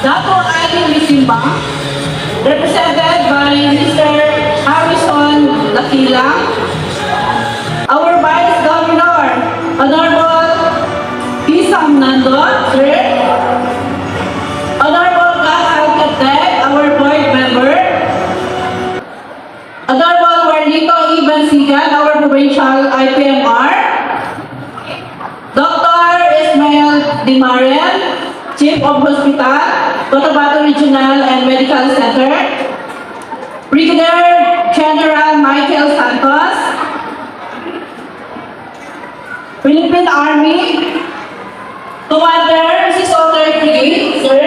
Dato Ali Bisimba, represented by Mr. Harrison Lakila, our Vice Governor, Honorable Isam Nando, sir, Honorable Gahal Katek, our board member, Honorable Warlito Iban Sigan, our provincial IPMR, Dr. Ismael Dimaren, Chief of Hospital, Cotabato Regional and Medical Center, Brigadier General Michael Santos, Philippine Army, Commander Mrs. Otter Brigade, sir,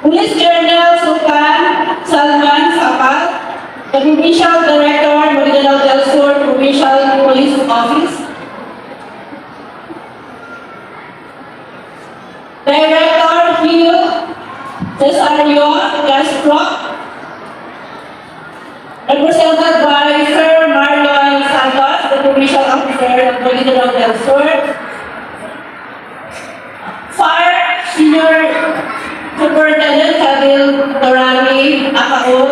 Police Colonel Sultan Salman Sapat, the Provincial Director, Maguindanao del Sur Provincial Police Office, Director Phil Cesario Castro, represented by Sir Marlon Santos, the Provincial Officer of Maguindanao del Sur, Fire Senior Superintendent Kadil Torani Akaon,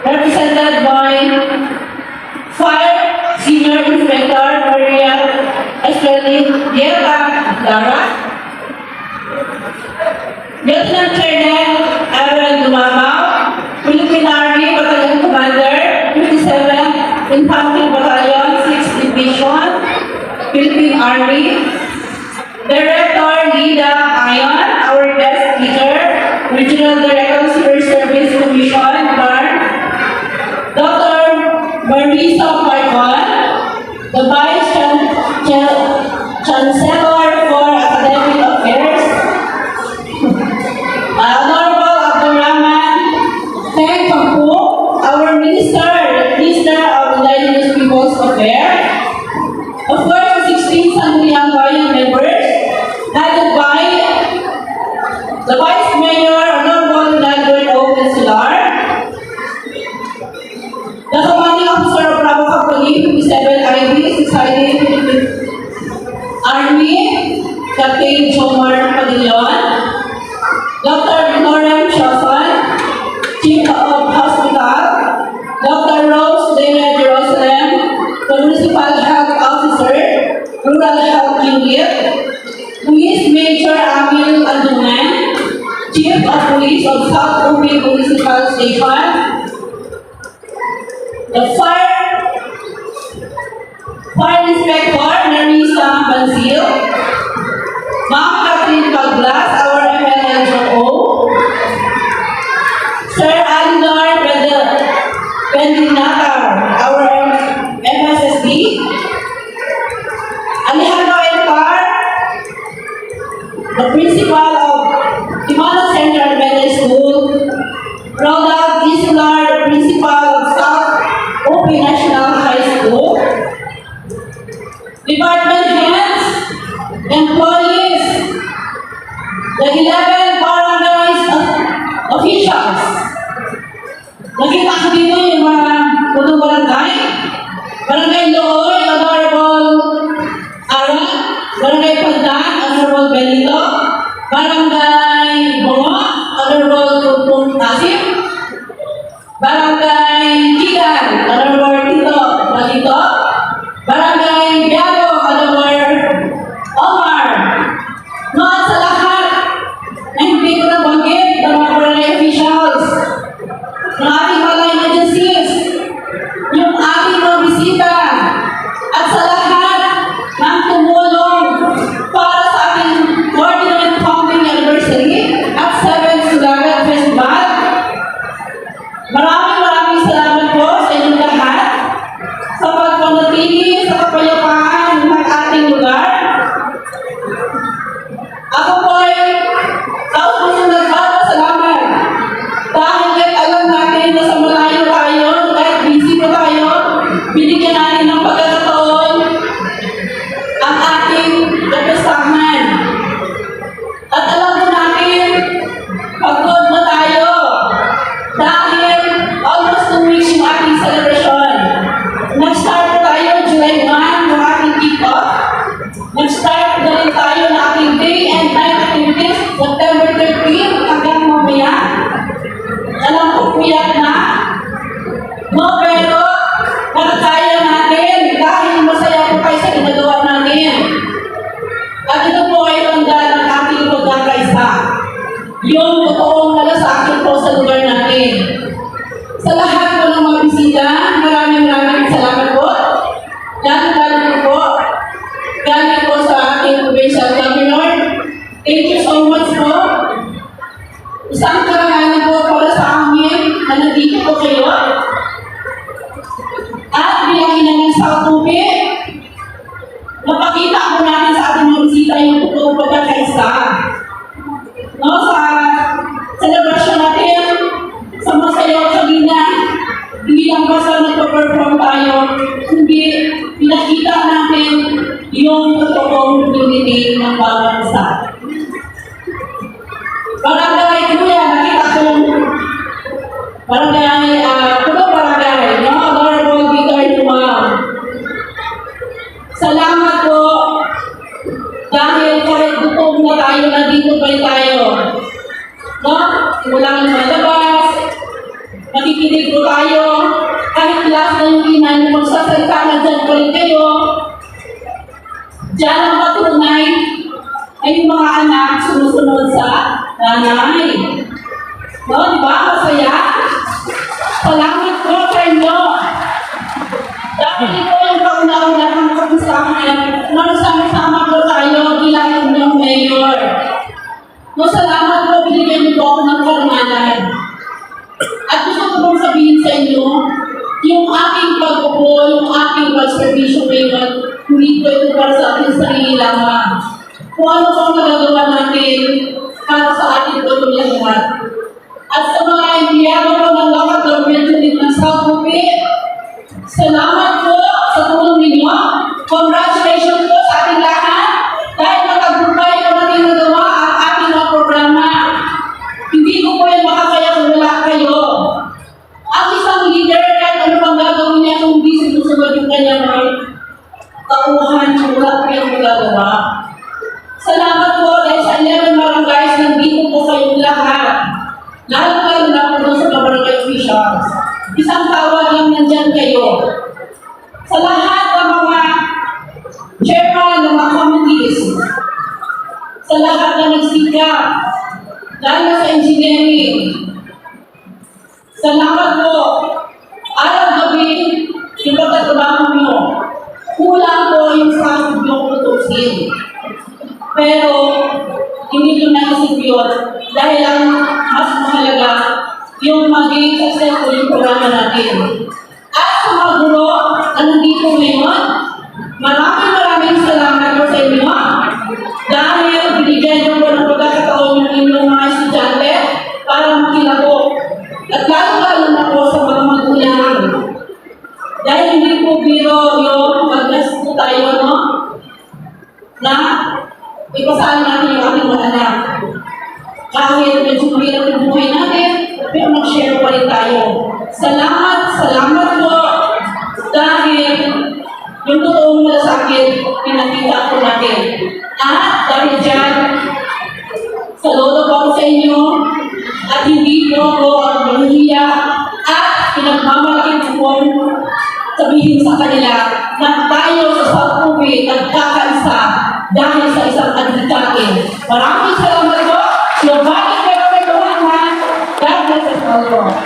represented by Fire Senior Inspector Maria Estrella Guerra Lara, Lieutenant Colonel Aaron Lumamao, Philippine Army Battalion Commander, 57th Infantry Battalion, 6th Division, Philippine Army, Director Lida Ayon, our guest speaker, Regional Director Civil Service Commission, BAR, Dr. Marisa Parcon, the Vice Chancellor for Academic Affairs, Honorable Abdurrahman Tengkampu, our Minister of Indigenous Peoples Affairs, of course, the 16 Sangguniang Bayan members, headed by the Vice Mayor, Honorable Nagrin O. Pensular, the Commanding Officer of Bravo Company, 57 IB Society Philippine Army, Captain Jomar Padillon, Dr. Norem Shafan, Chief of Hospital, Dr. Rose Dena Jerusalem, the Municipal Health Officer, Rural Health Unit, Police Major Amil Anduman, Chief of Police of South Uping Municipal Station, the Fire Inspector Narisa Banzil, Ma'am Catherine Paglas, our MLNO, Sir Alindor Bendinatar, our MSSD, Alejandro Elpar, the Principal of Timana Central Elementary School, Ronald Islar, the Principal of South Open National High School, Department Heads, Employees, the 11 barangay officials. Nakita ko dito yung mga punong barangay. Barangay Looy, Honorable Ara, Barangay Pandan, Honorable Benito, Barangay Bunga, Honorable Tutong Tasim, Barangay Kigan, Honorable Tito Malito, Barangay Biago, Honorable Omar. Noon sa lahat na hindi ko nabanggit ng mga barangay officials, ng ating mga agencies, yung ating mga bisita, at sa lahat ng tumulong para sa ating 49th founding anniversary at 7th Sulagat Festival. Maraming yung totoong malasakit po sa lugar natin. Sa lahat po ng mga bisita, maraming salamat po. Lalo po, galing po sa ating provincial governor. Thank you so much po. Isang karangalan po para sa amin na nandito po kayo. At bilang inangan sa tupi, napakita po natin sa ating mga bisita yung totoong pagkakaisa. No, sa celebration natin, sa masayaw sa gina, hindi lang basta nagpa-perform tayo, hindi pinakita natin yung totoong unity ng bawat isa. Barangay Kuya, nakita ko yung barangay, barangay, no? Honorable Victor Lumang. Salamat po dahil kahit gutom na tayo, nandito pa rin tayo. No? Walang lumalabas, nakikinig po tayo, kahit last na yung inan, magsasalita na dyan pa rin kayo. Diyan ang patunay ay yung mga anak sumusunod sa nanay. No, di ba? Masaya? Salamat po sa inyo. Dahil ito yung kauna-una ng kapisahan, nagsama-sama po tayo bilang inyong mayor. No, salamat po, binigyan niyo po ako ng karangalan. At gusto ko pong sabihin sa inyo, yung aking pagpupo, yung aking pag-servisyo ngayon, hindi po ito para sa ating sarili lamang. Kung ano pong nagagawa natin para sa ating pagtulungan. At sa mga empleyado po ng local government unit ng South Bupi, salamat po sa tulong ninyo. Congratulations po sa ating lahat dahil nakagrumpay po natin nagawa ang ating mga programa. Hindi ko po yan makakaya kung wala kayo. Ang isang leader, kahit ano pang gagawin niya kung hindi sinusunod yung kanyang mga tauhan, wala po yung magagawa. Salamat po dahil sa 11 barangays, nandito po kayong lahat. Lalo kayo na po sa mga barangay officials. Isang tawag lang nandyan kayo. Sa lahat ng mga chairman ng mga committees, sa lahat na nagsikap, lalo sa engineering, salamat po. Araw-gabi, yung pagkatrabaho nyo, kulang po yung sahod yung tutusin. Pero, hindi nyo naisip yun dahil ang mas mahalaga yung maging successful yung programa natin. At sa mga guro na nandito ngayon, maraming salamat po sa inyo dahil binigyan nyo po ng pagkakataon yung inyong mga estudyante para makilako. At lalo na po sa mga magulang. Dahil hindi po biro yung mag-gasto tayo, no? Na ipasaan natin yung ating mga anak. Kahit medyo mahirap yung buhay natin, pero mag-share pa rin tayo. Salamat po dahil yung totoong malasakit, pinakita po natin. At dahil dyan, saludo po ako sa inyo at hindi po ako mahihiya at pinagmamalaki po sabihin sa kanila na tayo sa South Bupi nagkakaisa dahil sa isang advocate. Maraming salamat po. Giovanni Pero God bless us all.